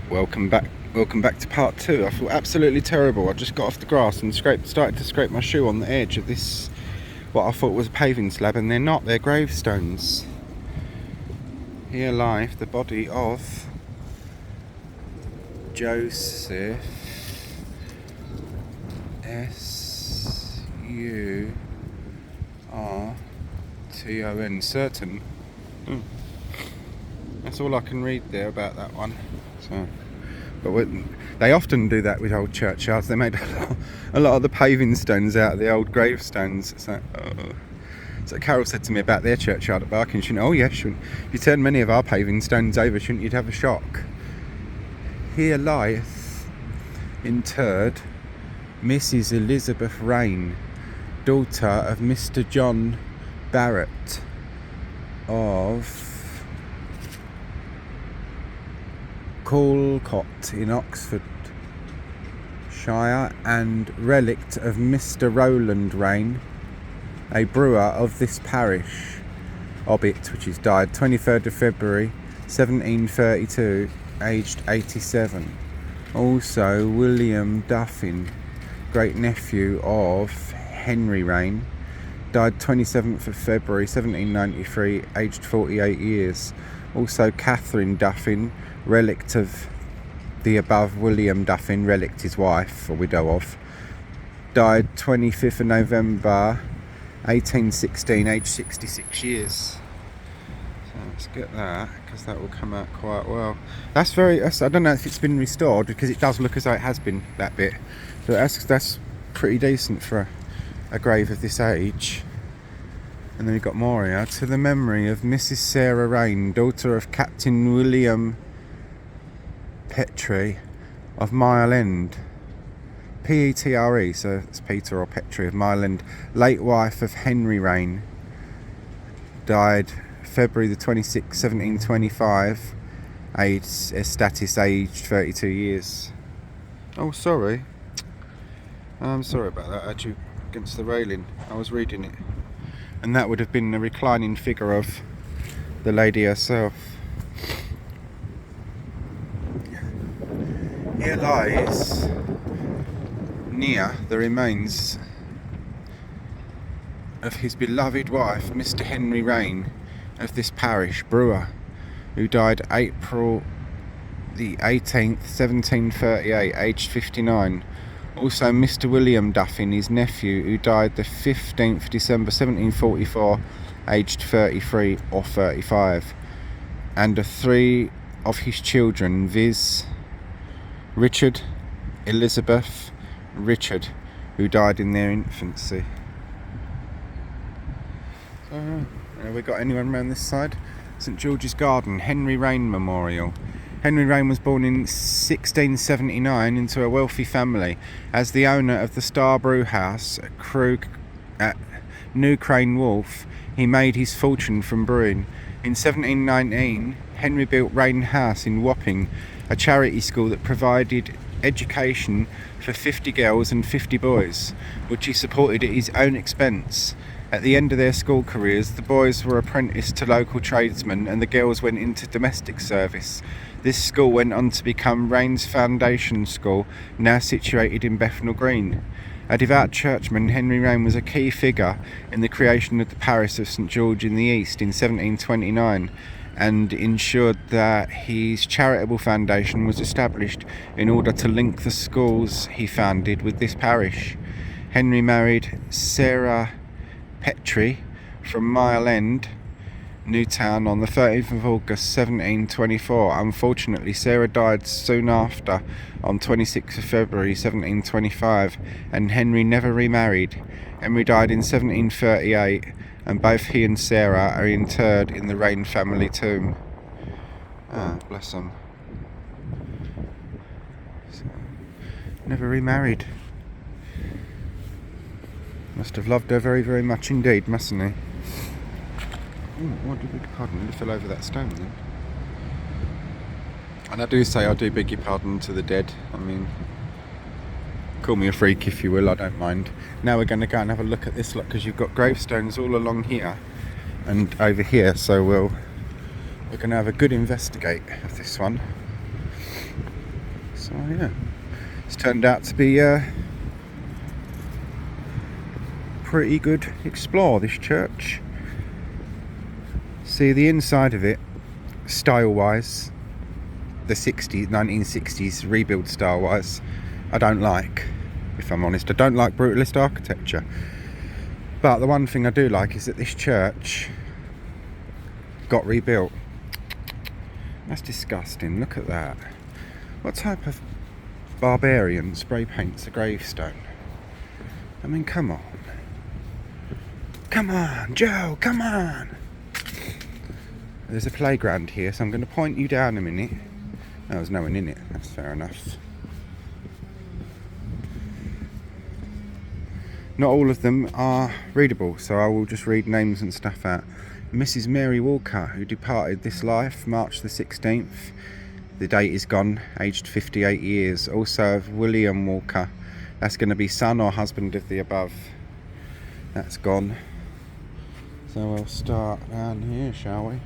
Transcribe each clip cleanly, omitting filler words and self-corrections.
Welcome back to part 2. I feel absolutely terrible. I just got off the grass and started to scrape my shoe on the edge of this, what I thought was a paving slab, and they're not, they're gravestones. Here lies the body of Joseph S-U-R-T-O-N, certain. That's all I can read there about that one. So, but they often do that with old churchyards. They made a lot of the paving stones out of the old gravestones. So Carol said to me about their churchyard at Barking. She said, "Oh yes, if you turn many of our paving stones over, shouldn't you have a shock?" Here lieth interred Mrs. Elizabeth Raine, daughter of Mr. John Barrett of Calcott in Oxfordshire, and relict of Mr. Rowland Raine, a brewer of this parish, obit, which is died 23rd of February 1732, aged 87. Also William Duffin, great nephew of Henry Raine, died 27th of February 1793, aged 48 years. Also Catherine Duffin, relict of the above William Duffin, relict his wife, or widow of, died 25th of November 1816, aged 66 years. So let's get that, because that will come out quite well. I don't know if it's been restored, because it does look as though it has been, that bit. But that's pretty decent for a grave of this age. And then we've got more here. To the memory of Mrs. Sarah Raine, daughter of Captain William Petrie of Mile End, Petre, so it's Peter or Petrie of Mile End, late wife of Henry Raine, died February the 26th, 1725, status aged 32 years. Oh, sorry. I'm sorry about that. I had you against the railing. I was reading it. And that would have been a reclining figure of the lady herself. Here lies near the remains of his beloved wife, Mr. Henry Raine, of this parish, brewer, who died April the 18th, 1738, aged 59. Also Mr. William Duffin, his nephew, who died the 15th December 1744, aged 33 or 35. And of 3 of his children, viz. Richard, Elizabeth, Richard, who died in their infancy. So, have we got anyone around this side? St George's Garden, Henry Raine Memorial. Henry Raine was born in 1679 into a wealthy family. As the owner of the Star Brew House at New Crane Wharf, he made his fortune from brewing. In 1719, Henry built Raine House in Wapping, a charity school that provided education for 50 girls and 50 boys, which he supported at his own expense. At the end of their school careers, the boys were apprenticed to local tradesmen and the girls went into domestic service. This school went on to become Raine's Foundation School, now situated in Bethnal Green. A devout churchman, Henry Raine was a key figure in the creation of the parish of St George in the East in 1729, and ensured that his charitable foundation was established in order to link the schools he founded with this parish. Henry married Sarah Petrie from Mile End, Newtown, on the 13th of August 1724. Unfortunately, Sarah died soon after, on 26th of February 1725, and Henry never remarried. Henry died in 1738, and both he and Sarah are interred in the Raine family tomb. Ah, bless them. So, never remarried. Must have loved her very, very much indeed, mustn't he? Oh, I do beg your pardon, I fell over that stone then. And I do beg your pardon to the dead. I mean, call me a freak if you will, I don't mind. Now we're going to go and have a look at this lot, because you've got gravestones all along here and over here, so we're going to have a good investigate of this one. So yeah, it's turned out to be pretty good explore, this church. See, the inside of it, style wise, the 1960s rebuild style wise, I don't like, if I'm honest. I don't like brutalist architecture, but the one thing I do like is that this church got rebuilt. That's disgusting. Look at that. What type of barbarian spray paints a gravestone? I mean, come on. Come on, Joe, come on. There's a playground here, so I'm going to point you down a minute. Oh, there's no one in it. That's fair enough. Not all of them are readable, so I will just read names and stuff out. Mrs. Mary Walker, who departed this life March the 16th. The date is gone, aged 58 years. Also of William Walker. That's going to be son or husband of the above. That's gone. So we'll start down here, shall we?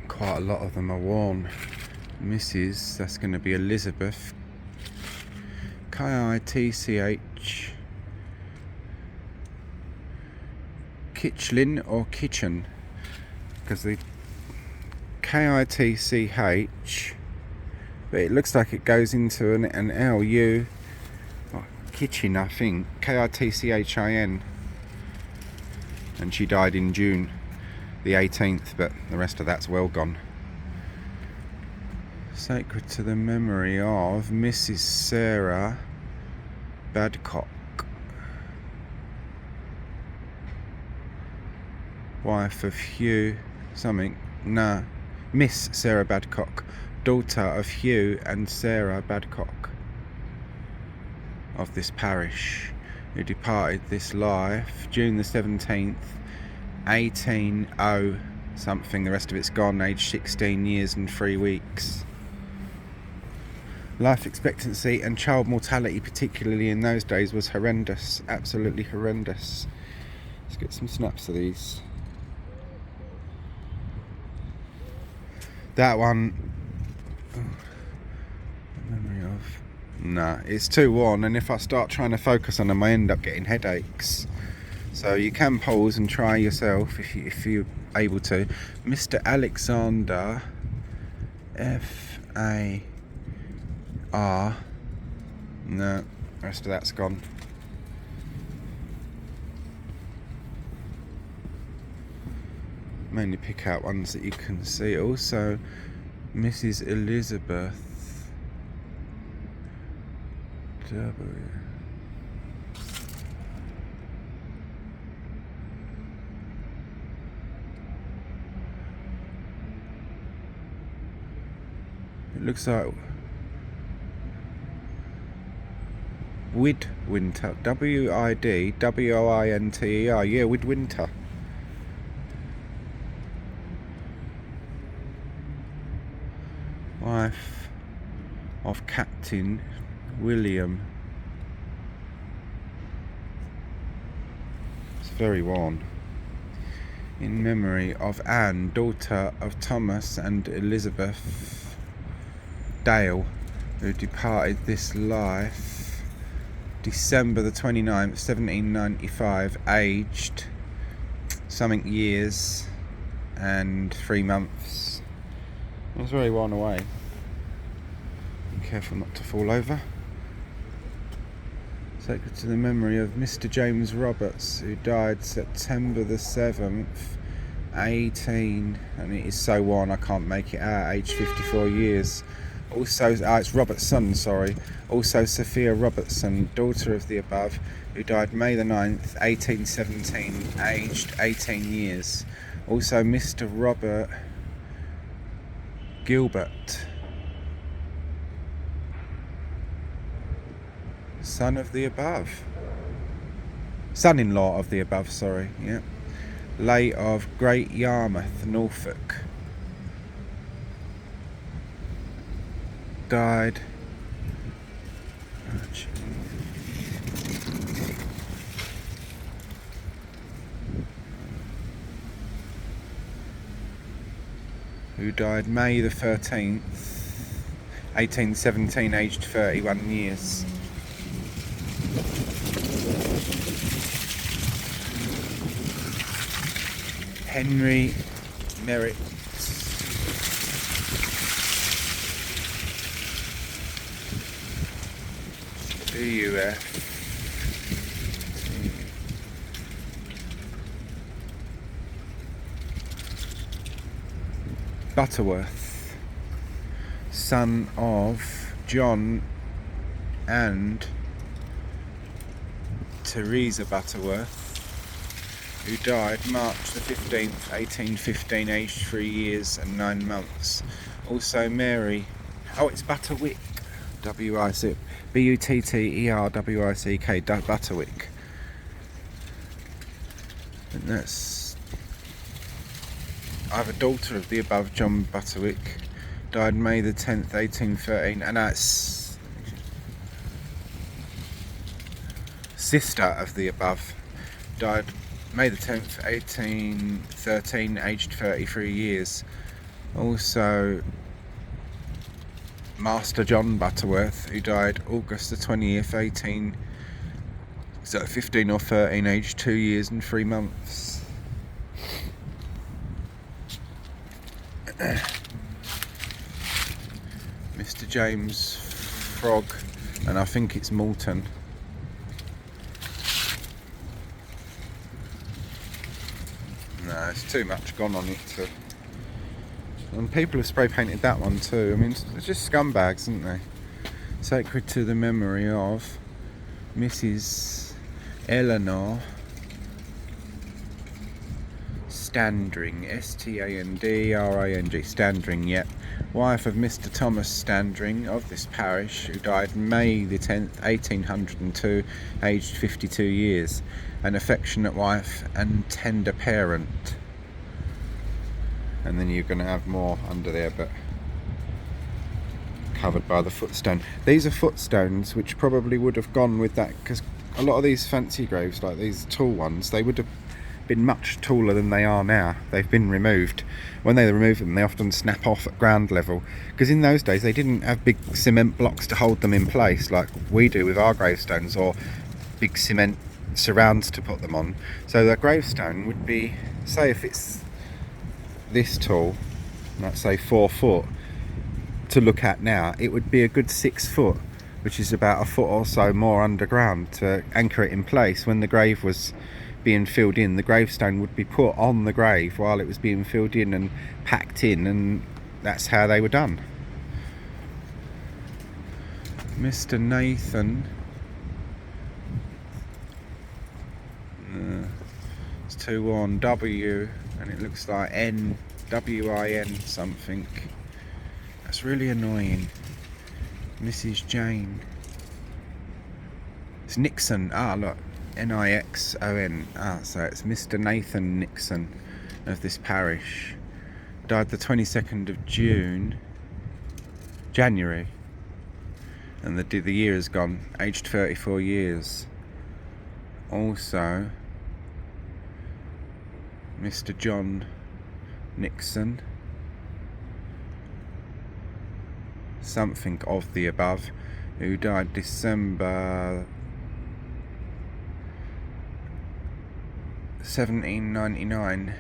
Quite a lot of them are worn. Mrs. That's going to be Elizabeth. Kitch. Kitchlin or Kitchen, because the Kitch, but it looks like it goes into an LU, or Kitchen, I think. Kitchin. And she died in June the 18th, but the rest of that's well gone. Sacred to the memory of Mrs. Sarah Badcock, wife of Hugh something. Nah, Miss Sarah Badcock, daughter of Hugh and Sarah Badcock of this parish, who departed this life June the 17th, 180 something. The rest of it's gone, aged 16 years and 3 weeks. Life expectancy and child mortality, particularly in those days, was horrendous. Absolutely horrendous. Let's get some snaps of these. That one, memory of, nah, it's too worn, and if I start trying to focus on them I end up getting headaches. So you can pause and try yourself if you're able to. Mr. Alexander F.A. R. No, the rest of that's gone. Mainly pick out ones that you can see. Also, Mrs. Elizabeth W. It looks like Widwinter, Widwinter, yeah, Widwinter. Wife of Captain William. It's very worn. In memory of Anne, daughter of Thomas and Elizabeth Dale, who departed this life December the 29th, 1795, aged something years and 3 months. It was very worn away. Be careful not to fall over. Sacred to the memory of Mr. James Roberts, who died September the 7th, 18, and it is so worn I can't make it out, aged 54 years. Also, it's Robertson, sorry. Also Sophia Robertson, daughter of the above, who died May the 9th, 1817, aged 18 years. Also Mr. Robert Gilbert, son of the above. Son-in-law of the above, sorry, yeah. Late of Great Yarmouth, Norfolk. Died who died May the 13th, 1817, aged 31 years. Henry Merritt. BUF. Butterworth, son of John and Teresa Butterworth, who died March the 15th, 1815, aged 3 years and 9 months. Also Mary, it's Butterwick, W-I-C, B-U-T-T-E-R-W-I-C-K, Butterwick. And that's... I have a daughter of the above, John Butterwick, died May the 10th, 1813, and that's sister of the above, died May the 10th, 1813, aged 33 years. Also, Master John Butterworth, who died August the 20th, 15 or 13, aged 2 years and 3 months. Mr. James Frog, and I think it's Moulton. No, it's too much gone on it to... And people have spray painted that one too. I mean, it's just scumbags, aren't they? Sacred to the memory of Mrs. Eleanor Standring, S-T-A-N-D-R-I-N-G, Standring, yet, wife of Mr. Thomas Standring of this parish, who died May the 10th, 1802, aged 52 years, an affectionate wife and tender parent. And then you're going to have more under there, but covered by the footstone. These are footstones which probably would have gone with that, because a lot of these fancy graves, like these tall ones, they would have been much taller than they are now. They've been removed. When they remove them, they often snap off at ground level, because in those days they didn't have big cement blocks to hold them in place like we do with our gravestones, or big cement surrounds to put them on. So the gravestone would be, say if it's this tall, let's say 4 foot, to look at now, it would be a good 6 foot, which is about a foot or so more underground, to anchor it in place. When the grave was being filled in, the gravestone would be put on the grave while it was being filled in and packed in, and that's how they were done. Mr. Nathan, it's 2 on W, and it looks like N-W-I-N something. That's really annoying. Mrs. Jane, it's Nixon, look, N-I-X-O-N, so it's Mr. Nathan Nixon of this parish, died the 22nd of January, and the year is gone, aged 34 years. Also Mr. John Nixon, something of the above, who died December 1799,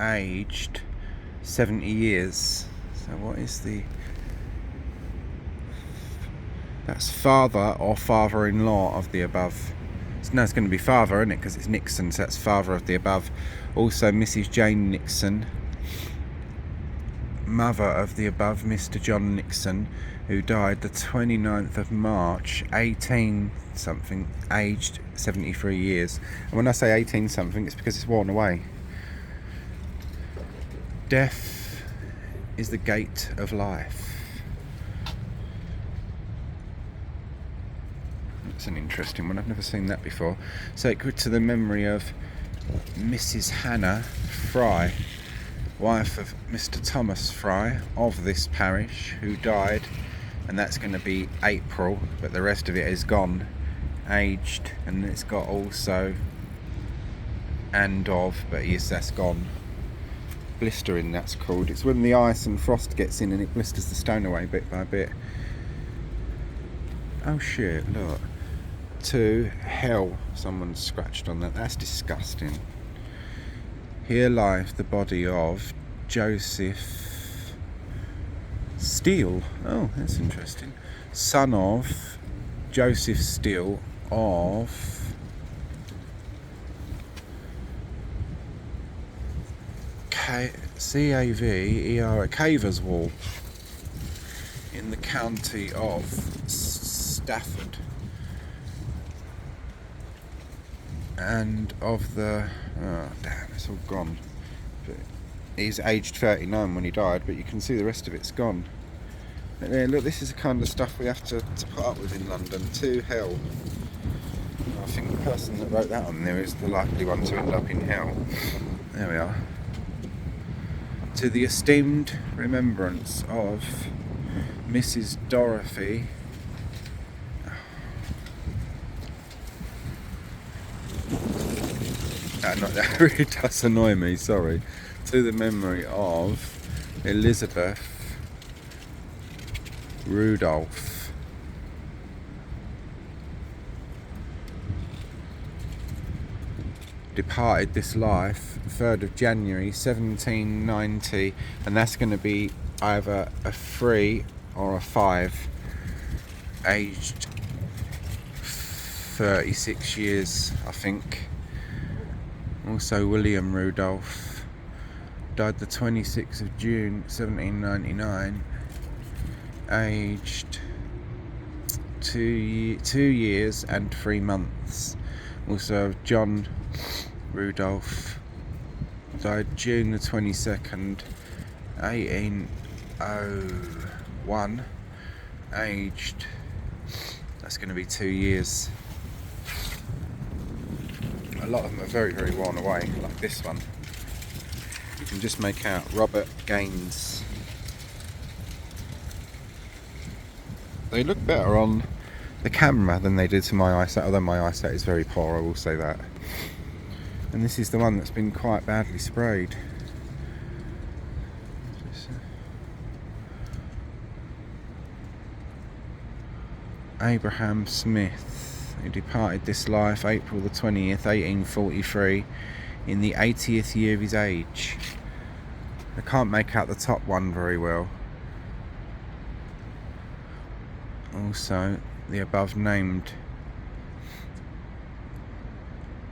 aged 70 years. So what is that's father or father-in-law of the above. No, it's going to be father, isn't it, because it's Nixon, so that's father of the above. Also Mrs. Jane Nixon, mother of the above, Mr. John Nixon, who died the 29th of March, 18 something, aged 73 years. And when I say 18 something, it's because it's worn away. Death is the gate of life. That's an interesting one, I've never seen that before. Sacred to the memory of Mrs. Hannah Fry, wife of Mr. Thomas Fry of this parish, who died, and that's going to be April, but the rest of it is gone, aged, and it's got also and of, but yes, that's gone. blistering, that's called. It's when the ice and frost gets in and it blisters the stone away bit by bit. Oh shit, look. To hell, someone scratched on that. That's disgusting. Here lieth the body of Joseph Steele. Oh, that's interesting. Son of Joseph Steele of Cavers Wall in the county of Stafford, and of the damn, it's all gone. But he's aged 39 when he died, but you can see the rest of it's gone. But yeah, look, this is the kind of stuff we have to put up with in London. To hell. I think the person that wrote that on there is the likely one to end up in hell. There we are. To the esteemed remembrance of Mrs. Dorothy that really does annoy me, sorry. To the memory of Elizabeth Rudolph. Departed this life 3rd of January 1790, and that's going to be either a 3 or a 5, aged 36 years, I think. Also William Rudolph died the 26th of June 1799, aged 2 years and 3 months. Also John Rudolph died June the 22nd 1801, aged, that's going to be 2 years. A lot of them are very, very worn away, like this one. You can just make out Robert Gaines. They look better on the camera than they did to my eyesight, although my eyesight is very poor, I will say that. And this is the one that's been quite badly sprayed. Abraham Smith, who departed this life April the 20th, 1843, in the 80th year of his age. I can't make out the top one very well. Also, the above named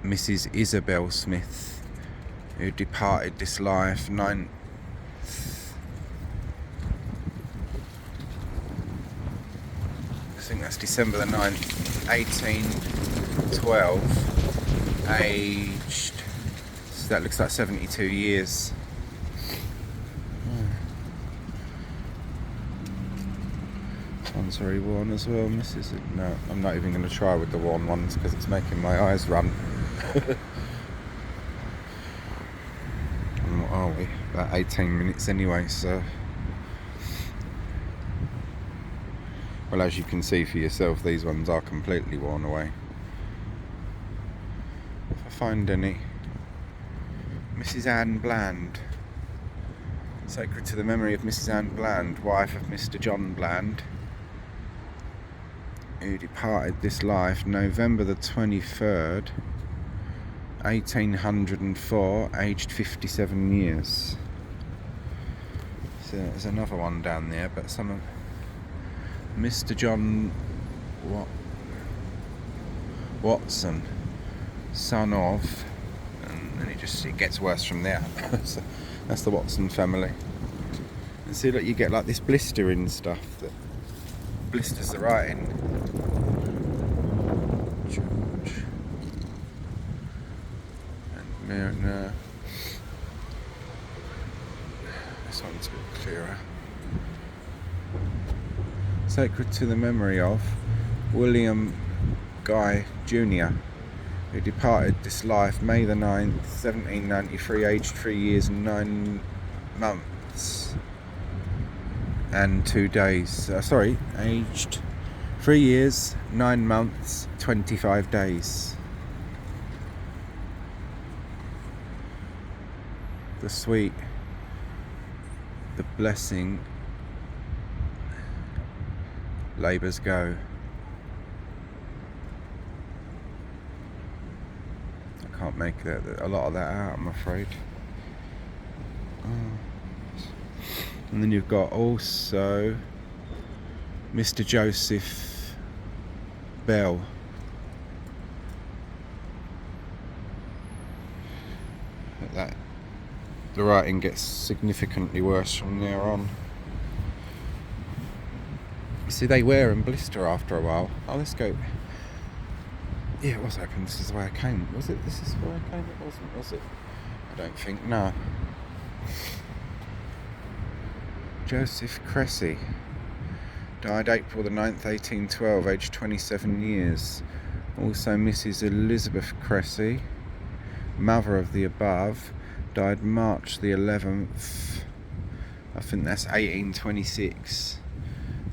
Mrs. Isabel Smith, who departed this life 9th I think that's December the 9th, 1812, aged, so that looks like 72 years. This one's very worn as well, Mrs. No, I'm not even going to try with the worn ones because it's making my eyes run. And what are we? About 18 minutes anyway, so... Well, as you can see for yourself, these ones are completely worn away. If I find any. Mrs. Anne Bland. Sacred to the memory of Mrs. Anne Bland, wife of Mr. John Bland, who departed this life November the 23rd, 1804, aged 57 years. So there's another one down there, but some of Mr. John Watson, son of, and then it gets worse from there. So that's the Watson family. And see, look, you get like this blistering stuff that blisters the writing. George and Myrna. This one's a bit clearer. Sacred to the memory of William Guy Jr., who departed this life May the 9th, 1793, aged 3 years and 9 months and 2 days. Aged 3 years, 9 months, 25 days. The sweet the blessing. Labours go. I can't make a lot of that out, I'm afraid. And then you've got also Mr. Joseph Bell. The writing gets significantly worse from there on. You see, they wear and blister after a while. Oh, let's go. Yeah, it was open. This is the way I came. Was it? This is where I came? It wasn't, was it? I don't think. No. Joseph Cressy. Died April the 9th, 1812, aged 27 years. Also Mrs. Elizabeth Cressy, mother of the above, died March the 11th, I think that's 1826,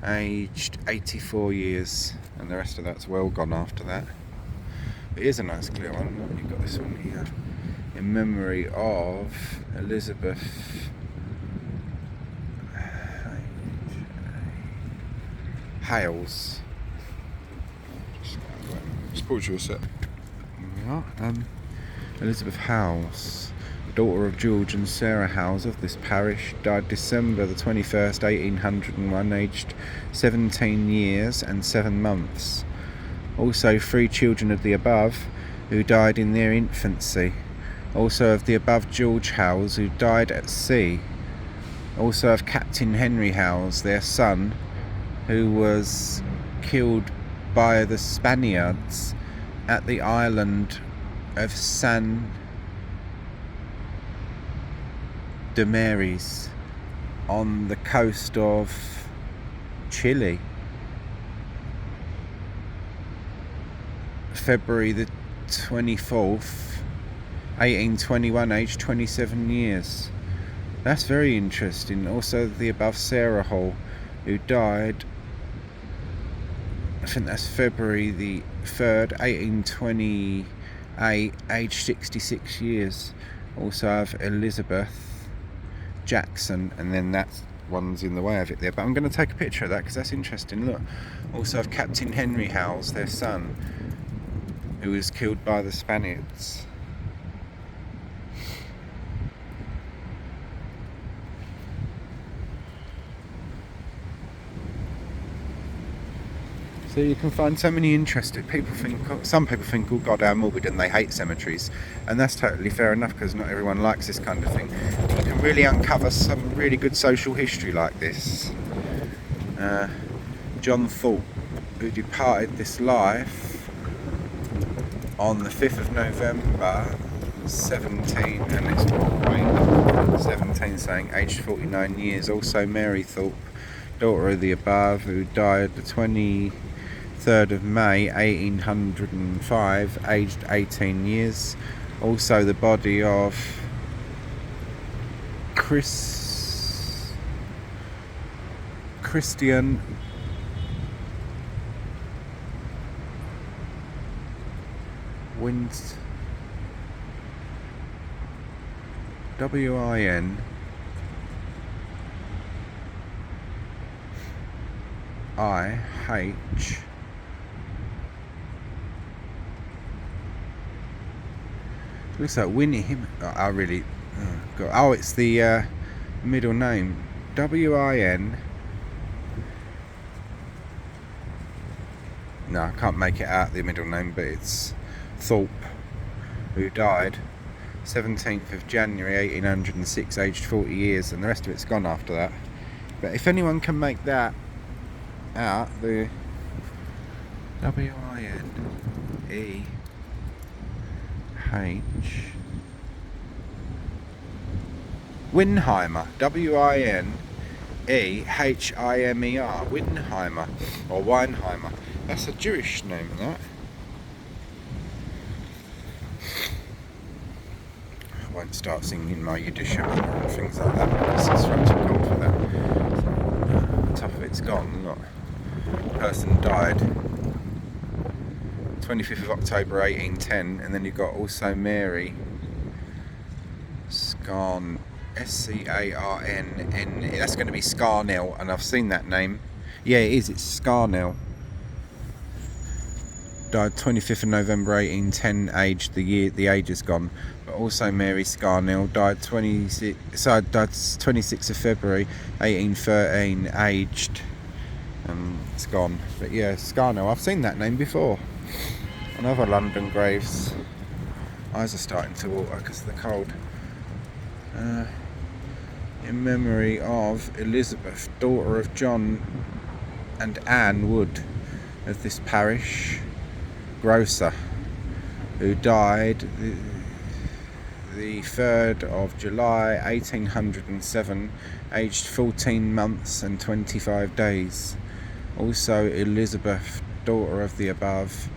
aged 84 years, and the rest of that's well gone after that. But here's a nice clear one. You've got this one here, in memory of Elizabeth Hales. Just pause you a sec. Here we are. Elizabeth Hales, daughter of George and Sarah Hales of this parish, died December the 21st, 1801, aged 17 years and 7 months. Also 3 children of the above who died in their infancy. Also of the above George Hales, who died at sea. Also of Captain Henry Hales, their son, who was killed by the Spaniards at the island of San Damaris on the coast of Chile. February the 24th, 1821, aged 27 years. That's very interesting. Also the above Sarah Hall, who died, I think that's February the 3rd, 1828, aged 66 yees. Also have Elizabeth Jackson, and then that one's in the way of it there, but I'm going to take a picture of that because that's interesting. Look, also have Captain Henry Hales, their son, who was killed by the Spaniards. So you can find so many interested people. Some people think, oh God, how morbid, and they hate cemeteries, and that's totally fair enough because not everyone likes this kind of thing. You can really uncover some really good social history like this. John Thorpe, who departed this life on the 5th of November 17, and it's 17 saying aged 49 years. Also Mary Thorpe, daughter of the above, who died the 23rd of May 1805, aged 18 years. Also the body of Christian Wins W-I-N I-H looks like Winnie him. I really oh, it's the middle name. W-I-N. No, I can't make it out the middle name, but it's Thorpe, who died 17th of January 1806, aged 40 years, and the rest of it's gone after that. But if anyone can make that out, the W-I-N-E-H Winheimer, W-I-N-E-H-I-M-E-R, Winheimer, or Weinheimer. That's a Jewish name, that. I won't start singing my Yiddish and things like that, because it's far too cold for that. So, top of it's gone, look. The person died 25th of October 1810, and then you've got also Mary Scarn. That's going to be Scarnell, and I've seen that name. Yeah, it is. It's Scarnell. Died 25th of November 1810. Aged the age is gone. But also Mary Scarnell died 26th of February 1813. Aged. It's gone. But yeah, Scarnell. I've seen that name before. On other London graves. Eyes are starting to water because of the cold. In memory of Elizabeth, daughter of John and Anne Wood of this parish, grocer, who died the 3rd of July 1807, aged 14 months and 25 days. Also Elizabeth, daughter of the above,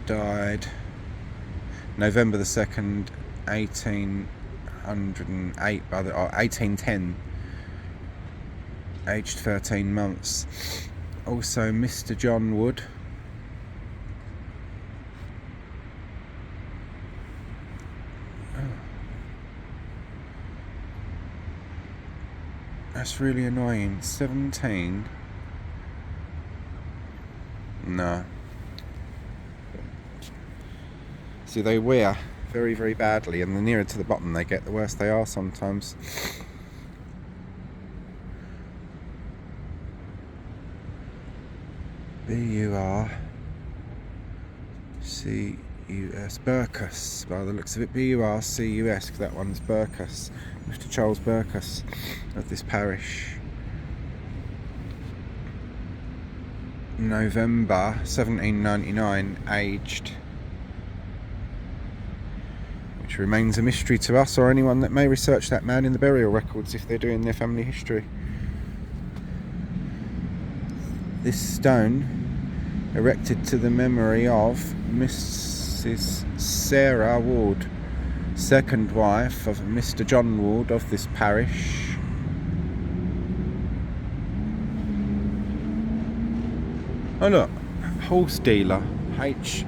died November the 2nd, 1810, aged 13 months. Also Mr. John Wood, that's really annoying. 17. No. See, they wear very, very badly, and the nearer to the bottom they get, the worse they are sometimes. B-U-R-C-U-S, Burkus, by the looks of it. B-U-R-C-U-S, because that one's Burkus. Mr. Charles Burkus of this parish. November 1799, aged, which remains a mystery to us or anyone that may research that man in the burial records if they're doing their family history. This stone, erected to the memory of Mrs. Sarah Ward, second wife of Mr. John Ward of this parish. Oh look, horse dealer, Horse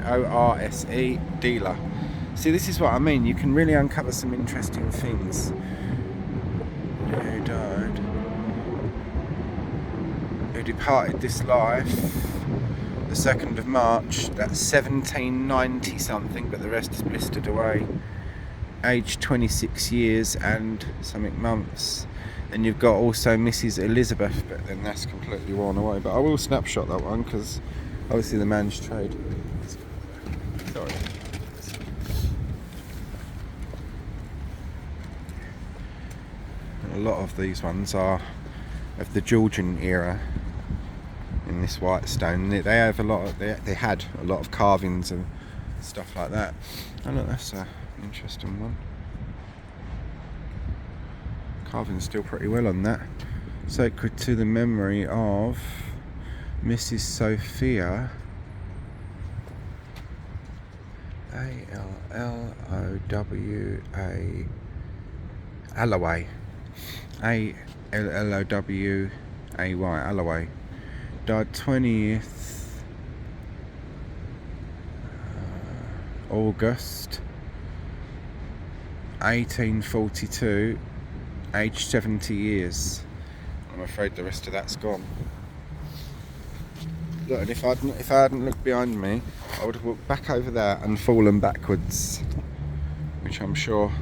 dealer. See, this is what I mean, you can really uncover some interesting things. Who died? Who departed this life the 2nd of March, that's 1790 something, but the rest is blistered away. Aged 26 years and something months. Then you've got also Mrs. Elizabeth, but then that's completely worn away. But I will snapshot that one because obviously the man's trade. Sorry. A lot of these ones are of the Georgian era in this white stone. They have a lot of, they had a lot of carvings and stuff like that. Oh look, that's an interesting one. Carving's still pretty well on that. Sacred to the memory of Mrs. Sophia Alloway. Alloway. Died 20th August 1842, aged 70 years. I'm afraid the rest of that's gone. Look, and if I hadn't looked behind me, I would have walked back over there and fallen backwards, which I'm sure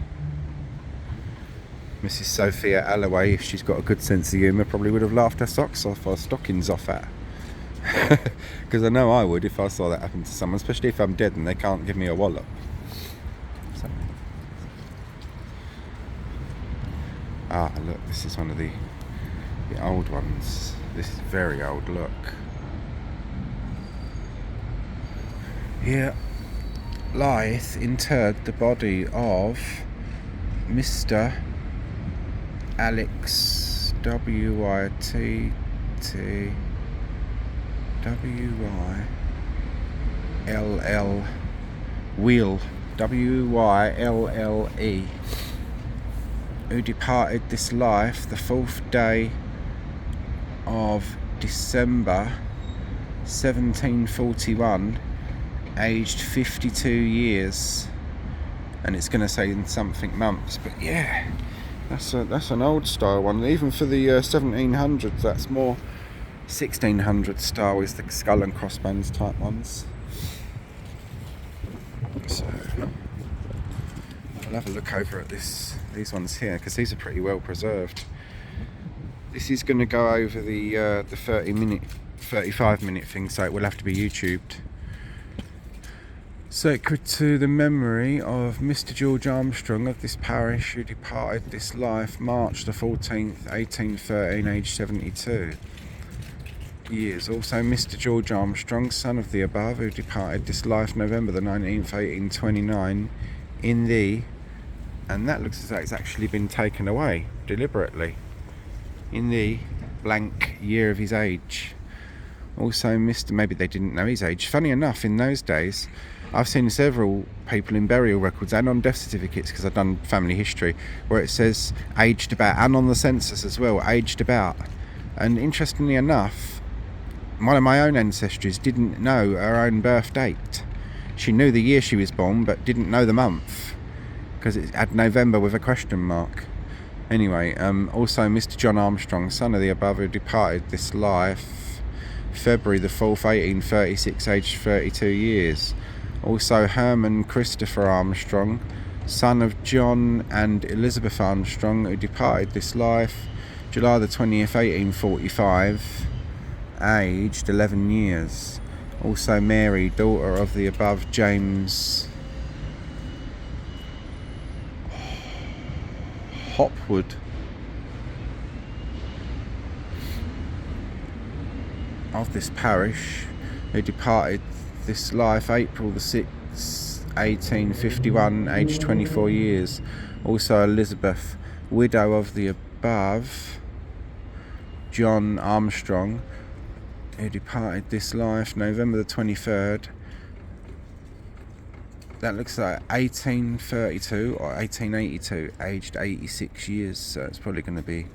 Mrs. Sophia Alloway, if she's got a good sense of humour, probably would have laughed her socks off or stockings off at. Because I know I would if I saw that happen to someone, especially if I'm dead and they can't give me a wallop. So. Ah, look, this is one of the old ones. This is very old, look. Here lieth interred the body of Mr. Alex Wylle Wylle, who departed this life the 4th day of December 1741, aged 52 years, and it's going to say in something months. But yeah, that's an old style one. Even for the 1700s, that's more 1600 style is the skull and crossbones type ones. So I'll have a look over at these ones here, because these are pretty well preserved. This is going to go over the 35-minute thing, so it will have to be YouTubed. Sacred to the memory of Mr. George Armstrong of this parish, who departed this life March the 14th, 1813, aged 72 years. Also Mr. George Armstrong, son of the above, who departed this life November the 19th, 1829, in the, and that looks as though it's actually been taken away deliberately, in the blank year of his age. Also Mr. maybe they didn't know his age. Funny enough, in those days I've seen several people in burial records and on death certificates, because I've done family history, where it says aged about, and on the census as well, aged about. And interestingly enough, one of my own ancestries didn't know her own birth date. She knew the year she was born, but didn't know the month, because it had November with a question mark. Anyway, also Mr. John Armstrong, son of the above, who departed this life February the 4th, 1836, aged 32 years. Also Herman Christopher Armstrong, son of John and Elizabeth Armstrong, who departed this life July the 20th, 1845, aged 11 years. Also Mary, daughter of the above James Hopwood, of this parish, who departed this life April the 6th, 1851, aged 24 years. Also Elizabeth, widow of the above John Armstrong, who departed this life November the 23rd, that looks like 1832 or 1882, aged 86 years. So it's probably going to be,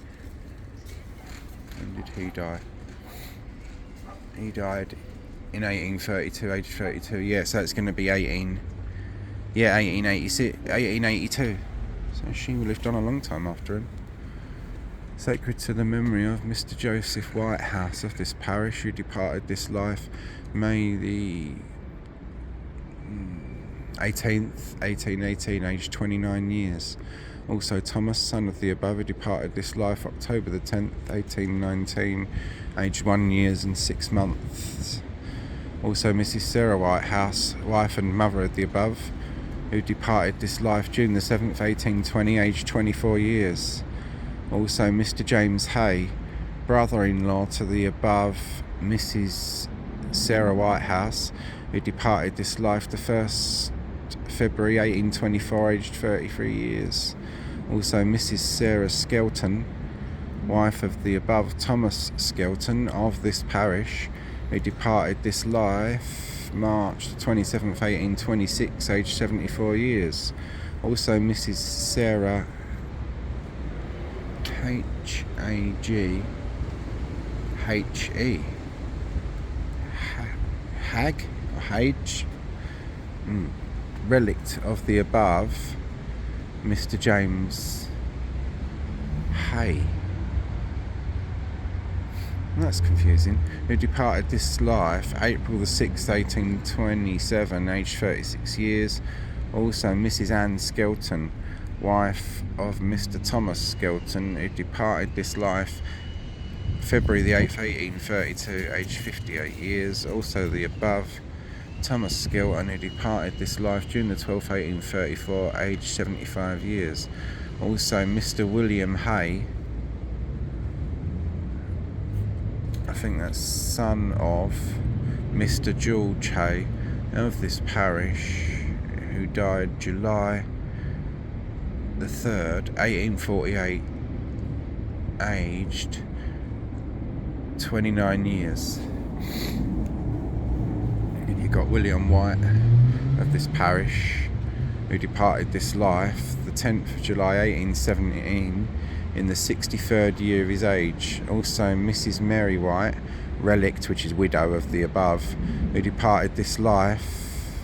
when did he die? He died in 1832, aged 32. Yeah, so it's going to be 1886, 1882. So she lived on a long time after him. Sacred to the memory of Mr. Joseph Whitehouse of this parish, who departed this life May the 18th, 1818, aged 29 years. Also Thomas, son of the above, who departed this life October the 10th, 1819, aged 1 year and 6 months. Also Mrs. Sarah Whitehouse, wife and mother of the above, who departed this life June the 7th, 1820, aged 24 years. Also Mr. James Hay, brother-in-law to the above Mrs. Sarah Whitehouse, who departed this life the 1st February 1824, aged 33 years. Also Mrs. Sarah Skelton, wife of the above Thomas Skelton of this parish, who departed this life March 27th, 1826, aged 74 years. Also Mrs. Sarah H-A-G-H-E Hag or Hage, relict of the above Mr. James Hay. That's confusing. Who departed this life April the 6th, 1827, aged 36 years. Also Mrs. Anne Skelton, wife of Mr. Thomas Skelton, who departed this life February the 8th, 1832, aged 58 years. Also the above Thomas Skelton, who departed this life June the 12th, 1834, aged 75 years. Also Mr. William Hay, I think that's son of Mr. George Hay of this parish, who died July the 3rd, 1848, aged 29 years. And you've got William White of this parish, who departed this life the 10th of July 1817 in the 63rd year of his age. Also Mrs. Mary White, relict, which is widow of the above, who departed this life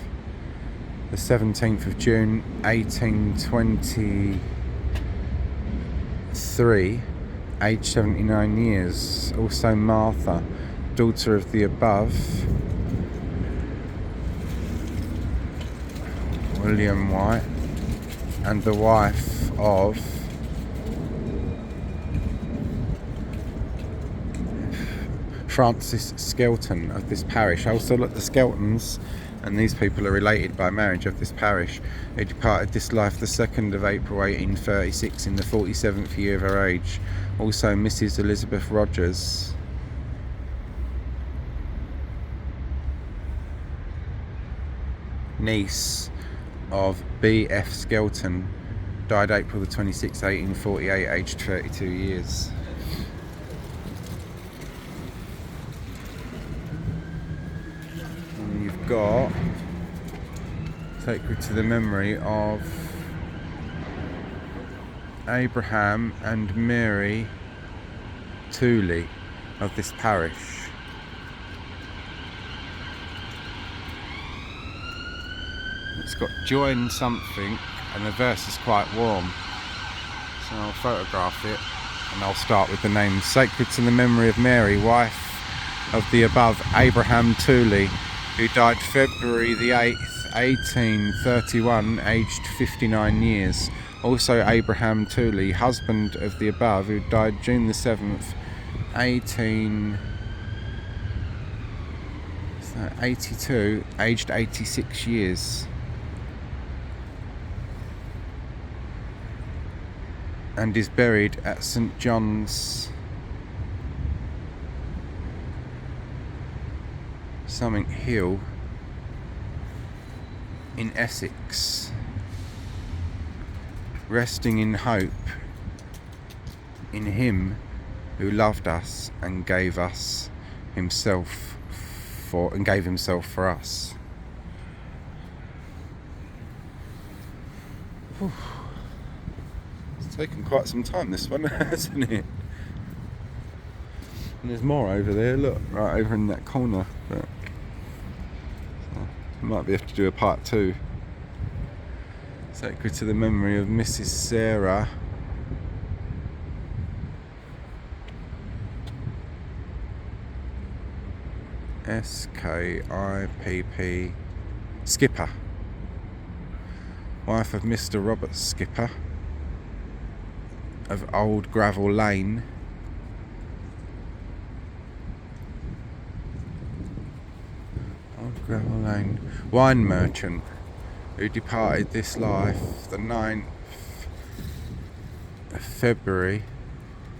the 17th of June 1823, aged 79 years. Also Martha, daughter of the above, William White, and the wife of Francis Skelton of this parish. Also look, the Skeltons and these people are related by marriage of this parish. They departed this life the 2nd of April 1836 in the 47th year of her age. Also Mrs. Elizabeth Rogers, niece of B.F. Skelton, died April the 26th, 1848, aged 32 years. And you've got sacred to the memory of Abraham and Mary Tooley of this parish. It's got join something, and the verse is quite warm, so I'll photograph it and I'll start with the names. Sacred to the memory of Mary, wife of the above Abraham Tooley, who died February the 8th, 1831, aged 59 years. Also Abraham Tooley, husband of the above, who died June the 7th, 1882, aged 86 years. And is buried at St John's something Hill in Essex, resting in hope in Him who loved us and gave Himself for us. Whew. It's taken quite some time, this one, hasn't it? And there's more over there, look, right over in that corner. But might be able to do a part 2. Sacred to the memory of Mrs. Sarah Skipp Skipper, wife of Mr. Robert Skipper of Old Gravel Lane, wine merchant, who departed this life the 9th of February,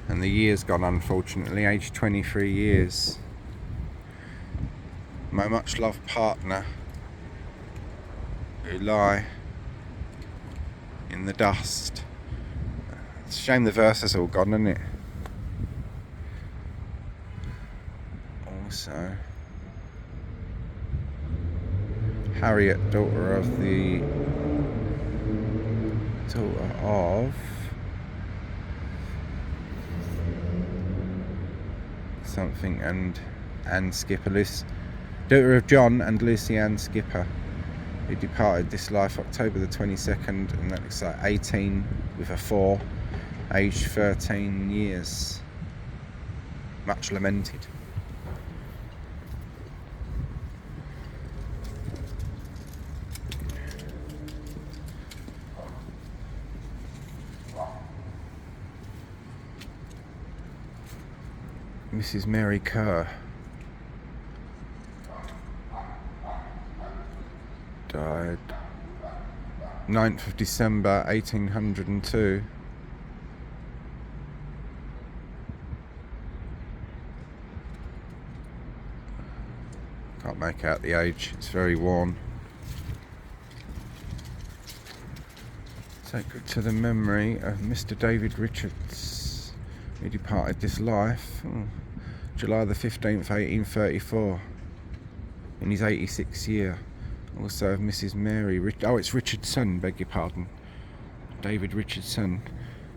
and the year's gone unfortunately, aged 23 years. My much loved partner, who lie in the dust. It's a shame the verse is all gone, isn't it? Also Harriet, daughter of something, and Anne Skipper, daughter of John and Lucy Ann Skipper, who departed this life October the 22nd, and that looks like 18 with a 4, aged 13 years. Much lamented. Mrs. Mary Kerr died 9th of December 1802. Can't make out the age, it's very worn. Sacred to the memory of Mr. David Richards, who departed this life July the 15th, 1834, in his 86th year. Also of Mrs. Mary it's Richardson, beg your pardon, David Richardson.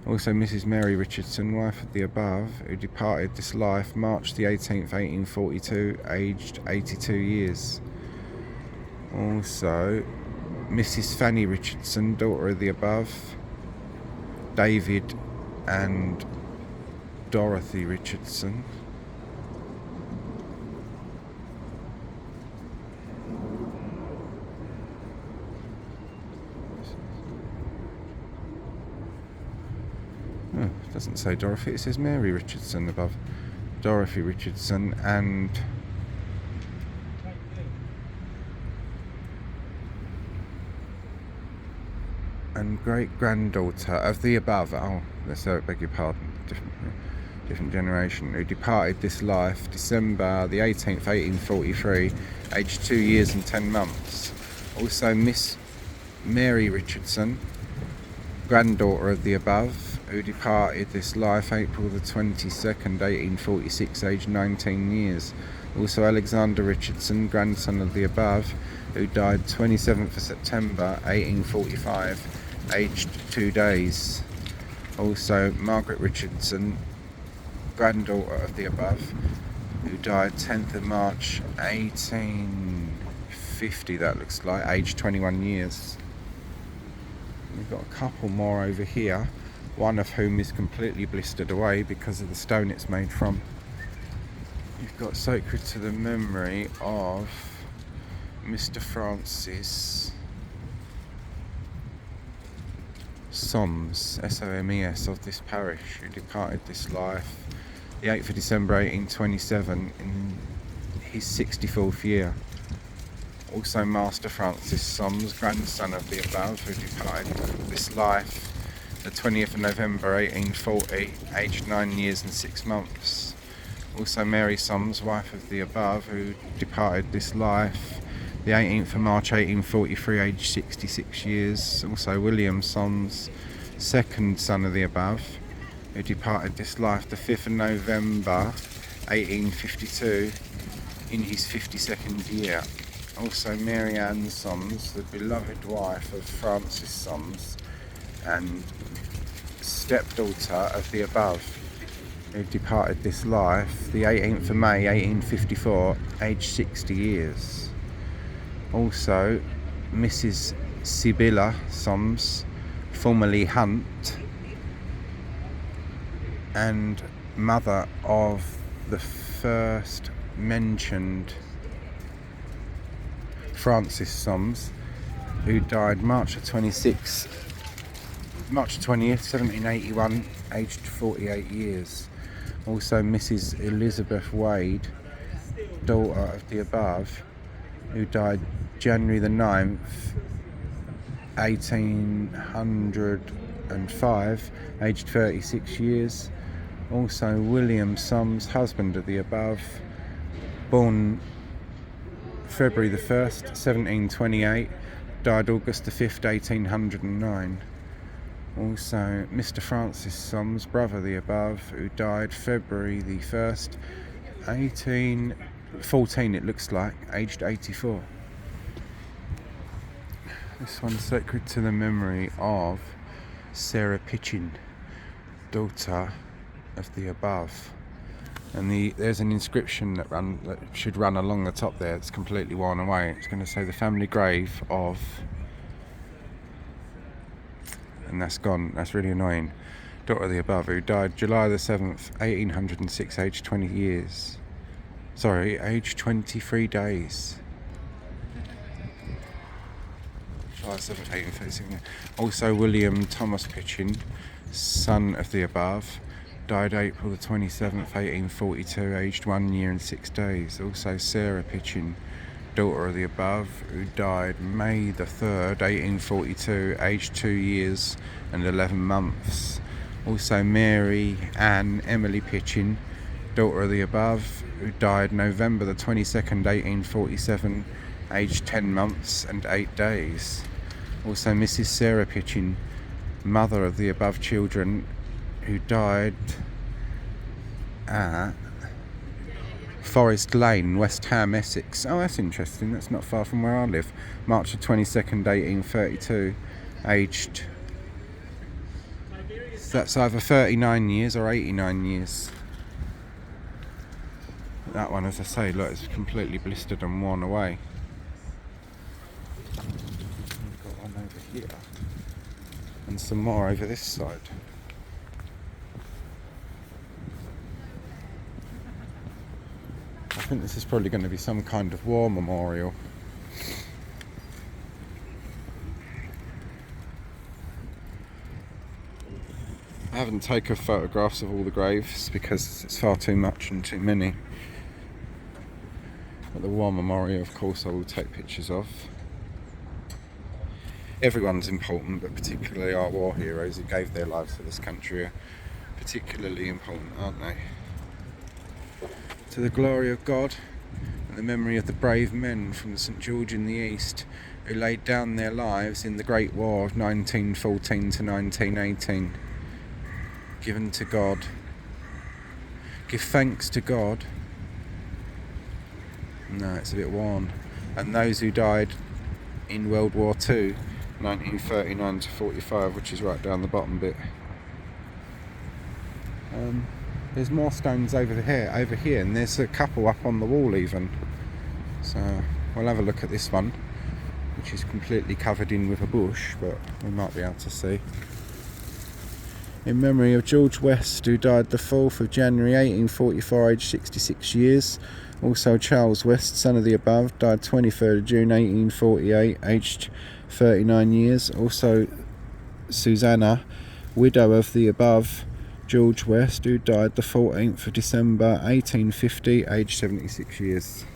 Also Mrs. Mary Richardson, wife of the above, who departed this life March the 18th, 1842, aged 82 years. Also Mrs. Fanny Richardson, daughter of the above. David and Dorothy Richardson. Oh, it doesn't say Dorothy, it says Mary Richardson above. Dorothy Richardson and great-granddaughter of the above. Oh, so beg your pardon. Different generation. Who departed this life December the 18th, 1843, aged 2 years and 10 months. Also Miss Mary Richardson, granddaughter of the above, who departed this life April the 22nd, 1846, aged 19 years. Also Alexander Richardson, grandson of the above, who died 27th of September 1845, aged 2 days. Also Margaret Richardson, granddaughter of the above, who died 10th of March 1850, that looks like, aged 21 years. We've got a couple more over here, one of whom is completely blistered away because of the stone it's made from. You've got sacred to the memory of Mr. Francis Somes, S-O-M-E-S, of this parish, who departed this life the 8th of December 1827 in his 64th year. Also Master Francis Somes, grandson of the above, who departed this life the 20th of November 1840, aged 9 years and 6 months. Also Mary Somes, wife of the above, who departed this life the 18th of March 1843, aged 66 years. Also William Somes, second son of the above, who departed this life the 5th of November 1852 in his 52nd year. Also Mary Ann Somes, the beloved wife of Francis Somes and stepdaughter of the above, who departed this life the 18th of May 1854, aged 60 years. Also Mrs. Sibylla Somes, formerly Hunt, and mother of the first mentioned Francis Somes, who died March 20th, 1781, aged 48 years. Also Mrs. Elizabeth Wade, daughter of the above, who died January the 9th, 1805, aged 36 years. Also William Somes, husband of the above, born February the 1st, 1728, died August the 5th, 1809. Also Mr. Francis Somes, brother of the above, who died February the 1st, 1814, it looks like, aged 84. This one's sacred to the memory of Sarah Pitchin, daughter of the above. And there's an inscription that should run along the top there. It's completely worn away. It's going to say the family grave of, and that's gone. That's really annoying. Daughter of the above, who died July the 7th, 1806, aged 20 years. Sorry, aged 23 days. July 7th, 1836. Also William Thomas Pitchin, son of the above, died April the 27th, 1842, aged 1 year and 6 days. Also Sarah Pitchin, daughter of the above, who died May the 3rd, 1842, aged 2 years and 11 months. Also Mary Ann Emily Pitchin, daughter of the above, who died November the 22nd, 1847, aged 10 months and 8 days. Also Mrs. Sarah Pitchin, mother of the above children, who died at Forest Lane, West Ham, Essex. Oh, that's interesting. That's not far from where I live. March the 22nd, 1832, aged... That's either 39 years or 89 years. That one, as I say, look, it's completely blistered and worn away. We've some more over this side. I think this is probably going to be some kind of war memorial. I haven't taken photographs of all the graves because it's far too much and too many. But the war memorial, of course, I will take pictures of. Everyone's important, but particularly our war heroes who gave their lives for this country are particularly important, aren't they? To the glory of God and the memory of the brave men from St George in the East who laid down their lives in the Great War of 1914 to 1918. Given to God. Give thanks to God. No, it's a bit worn. And those who died in World War II, 1939 to 45, which is right down the bottom bit. There's more stones over here, and there's a couple up on the wall even. So we'll have a look at this one, which is completely covered in with a bush, but we might be able to see. In memory of George West, who died the 4th of January 1844, aged 66 years. Also Charles West, son of the above, died 23rd of June 1848, aged 39 years. Also Susanna, widow of the above George West, who died the 14th of December 1850, aged 76 years.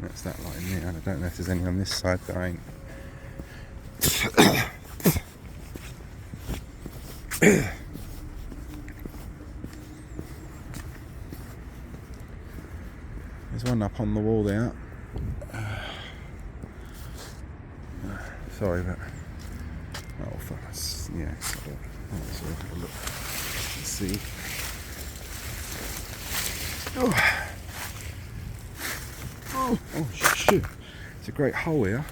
That's that lot in there. I don't know if there's any on this side, there ain't. There's one up on the wall there. Sorry, but yeah. Let's have a look. Let's see. Oh shit! It's a great hole here.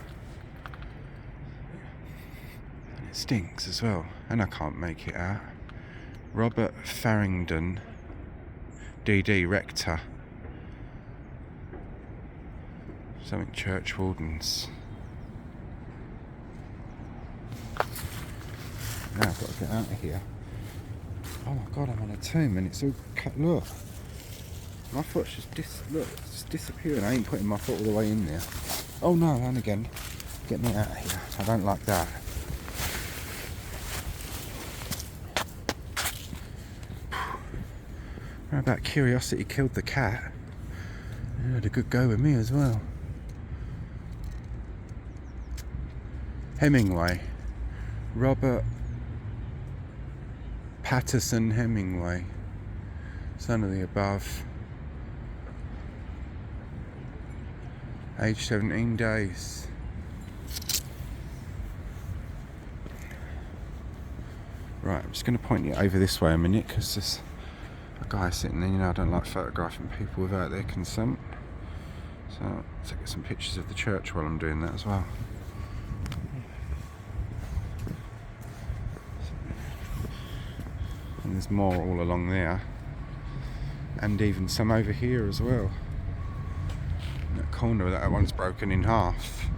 And it stinks as well, and I can't make it out. Robert Farringdon, DD Rector. Something church wardens. Now I've got to get out of here. Oh my god, I'm on a tomb and it's all cut. Look, my foot's just disappearing. I ain't putting my foot all the way in there. Oh no, and again, get me out of here. I don't like that. How about curiosity killed the cat? He had a good go with me as well. Hemingway, Robert Patterson Hemingway, son of the above, age 17 days. Right, I'm just going to point you over this way a minute because there's a guy sitting there. You know, I don't like photographing people without their consent, so I'll take some pictures of the church while I'm doing that as well. And there's more all along there, and even some over here as well. In that corner, that one's broken in half,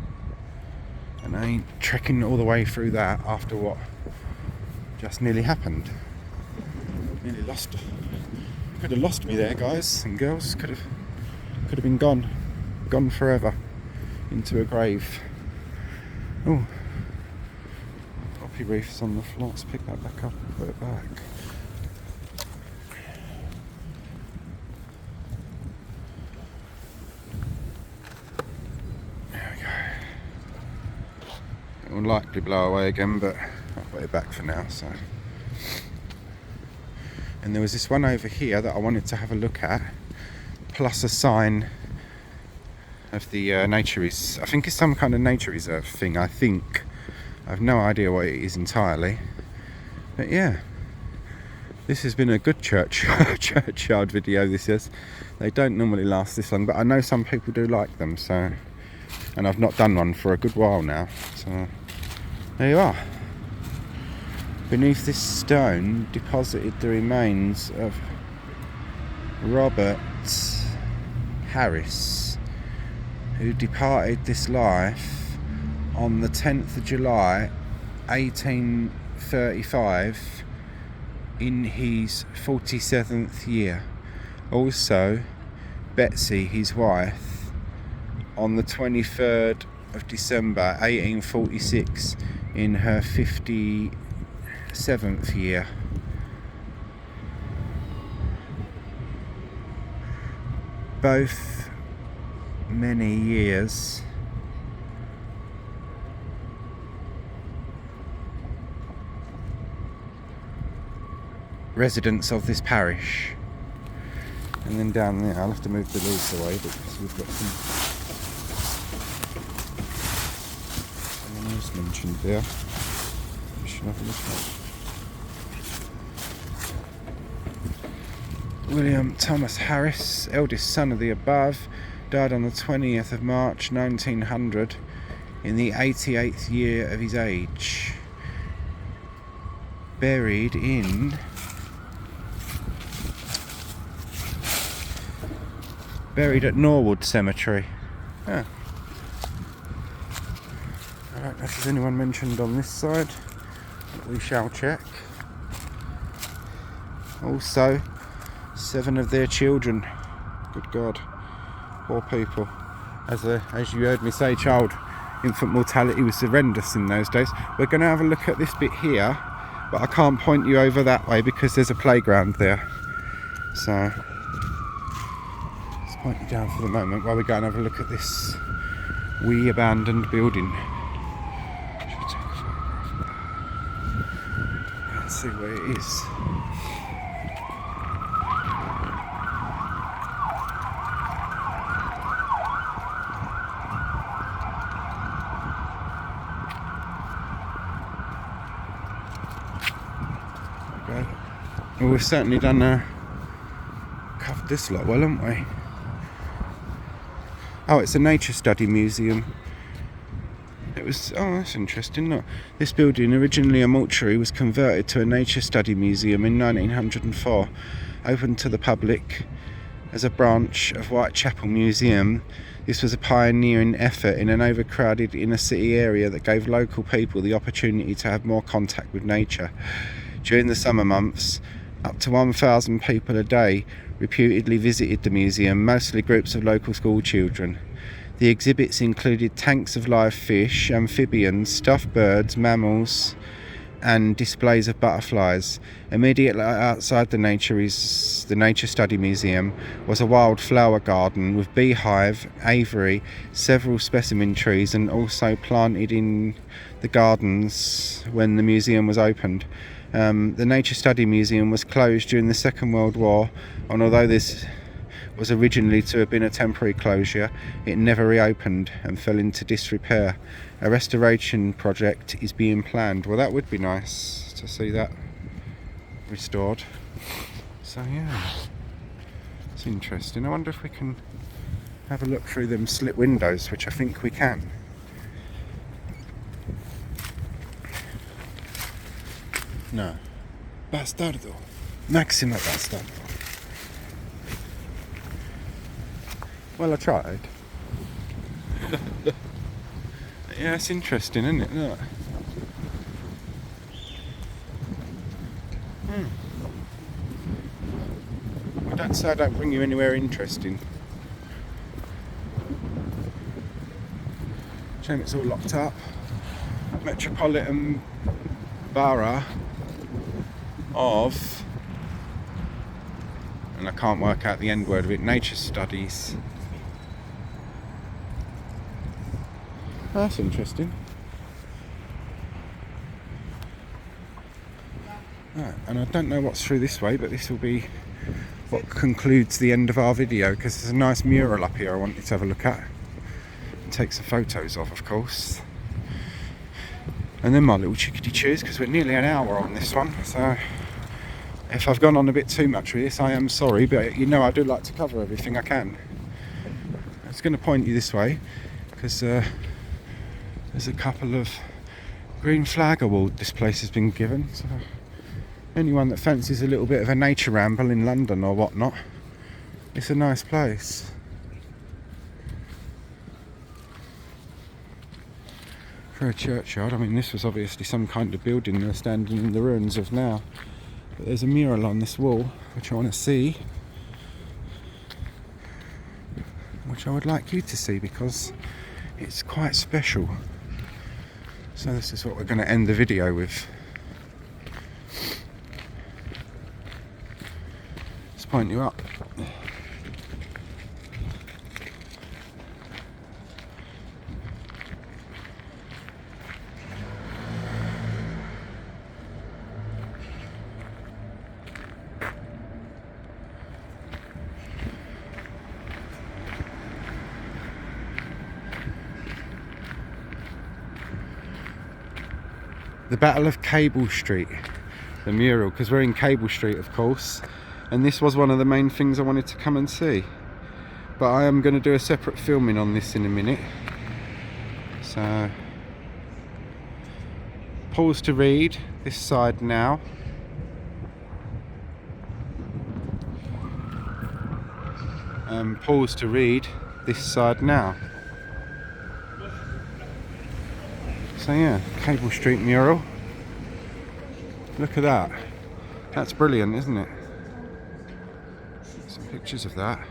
and I ain't trekking all the way through that after what just nearly happened. Nearly lost. Could have lost me there, guys and girls. Could have been gone forever into a grave. Oh, poppy wreaths on the floor. Let's pick that back up and put it back. It will likely blow away again, but I'll put it back for now. So, and there was this one over here that I wanted to have a look at, plus a sign of the nature I think it's some kind of nature reserve thing. I have no idea what it is entirely, but yeah, this has been a good churchyard video. This is. They don't normally last this long, but I know some people do like them. So, and I've not done one for a good while now. So there you are. Beneath this stone deposited the remains of Robert Harris, who departed this life on the 10th of July 1835 in his 47th year. Also, Betsy, his wife, on the 23rd of December 1846 in her 57th year. Both many years residents of this parish. And then down there, I'll have to move the leaves away because we've got someone else mentioned there. We should have a look at. William Thomas Harris, eldest son of the above, died on the 20th of March 1900 in the 88th year of his age. Buried at Norwood Cemetery. I don't know if there's anyone mentioned on this side, but we shall check. Also, 7 of their children. Good God, poor people. As you heard me say, infant mortality was horrendous in those days. We're going to have a look at this bit here, but I can't point you over that way because there's a playground there. So point you down for the moment while we go and have a look at this wee abandoned building. Should take a photograph of that and see where it is. Okay. Well, we've certainly covered this lot well, haven't we? Oh, it's a nature study museum. That's interesting. Look, this building, originally a mortuary, was converted to a nature study museum in 1904, opened to the public as a branch of Whitechapel Museum. This was a pioneering effort in an overcrowded inner city area that gave local people the opportunity to have more contact with nature. During the summer months, up to 1,000 people a day reputedly visited the museum, mostly groups of local school children. The exhibits included tanks of live fish, amphibians, stuffed birds, mammals, and displays of butterflies. Immediately outside the Nature Study Museum was a wildflower garden with beehive, aviary, several specimen trees, and also planted in the gardens when the museum was opened. The Nature Study Museum was closed during the Second World War, and although this was originally to have been a temporary closure, it never reopened and fell into disrepair. A restoration project is being planned. Well, that would be nice to see that restored. So yeah, it's interesting. I wonder if we can have a look through them slit windows, which I think we can. No. Bastardo. Maxima bastardo. Well, I tried. Yeah, it's interesting, isn't it? Look. Well, don't say I don't bring you anywhere interesting. Shame it's all locked up. Metropolitan Borough of, and I can't work out the end word of it, Nature Studies. Oh, that's interesting. Right, and I don't know what's through this way, but this will be what concludes the end of our video, because there's a nice mural up here I want you to have a look at and take some photos of course. And then my little chickadee chews, because we're nearly an hour on this one, so if I've gone on a bit too much with this, I am sorry, but you know I do like to cover everything I can. I was going to point you this way because there's a couple of green flag award this place has been given, so anyone that fancies a little bit of a nature ramble in London or whatnot, it's a nice place. for a churchyard. I mean, this was obviously some kind of building they're standing in the ruins of now. But there's a mural on this wall, which I want to see. Which I would like you to see because it's quite special. So this is what we're going to end the video with. Let's point you up. The Battle of Cable Street, the mural, because we're in Cable Street, of course, and this was one of the main things I wanted to come and see. But I am going to do a separate filming on this in a minute. So, pause to read this side now. Pause to read this side now. So yeah, Cable Street mural. Look at that. That's brilliant, isn't it? Some pictures of that.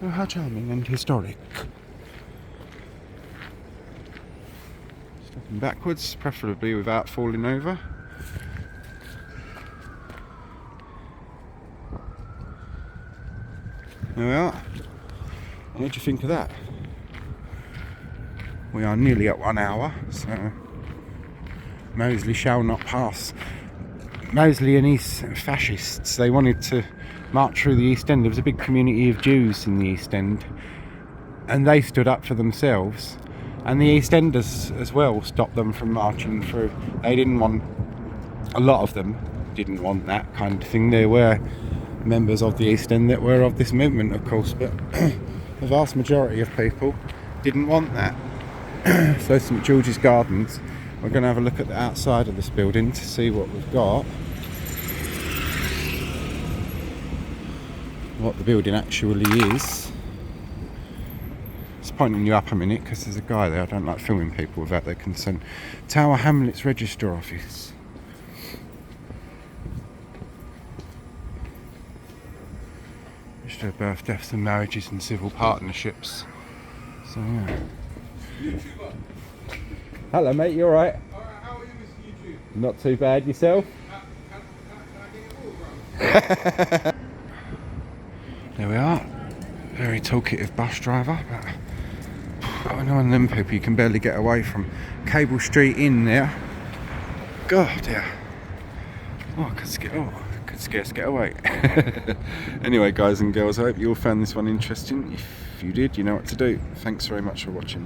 Oh, how charming and historic. Stepping backwards, preferably without falling over. There we are. What do you think of that? We are nearly at 1 hour, so Moseley shall not pass. Moseley and his fascists, they wanted to march through the East End. There was a big community of Jews in the East End, and they stood up for themselves, and the East Enders as well stopped them from marching through. They didn't want, a lot of them didn't want that kind of thing. There were members of the East End that were of this movement, of course, but the vast majority of people didn't want that. So St George's Gardens, we're going to have a look at the outside of this building to see what we've got. What the building actually is. It's pointing you up a minute because there's a guy there. I don't like filming people without their consent. Tower Hamlets Register Office. Register of birth, deaths and marriages and civil partnerships. So yeah. Hello mate, you alright? Alright, how are you, Mr. YouTube? Not too bad, yourself? Can I get a There we are. Very talkative bus driver, but I know one of them people you can barely get away from. Cable Street in there. God, yeah. Oh, I could scarce get away. Anyway, guys and girls, I hope you all found this one interesting. If you did, you know what to do. Thanks very much for watching.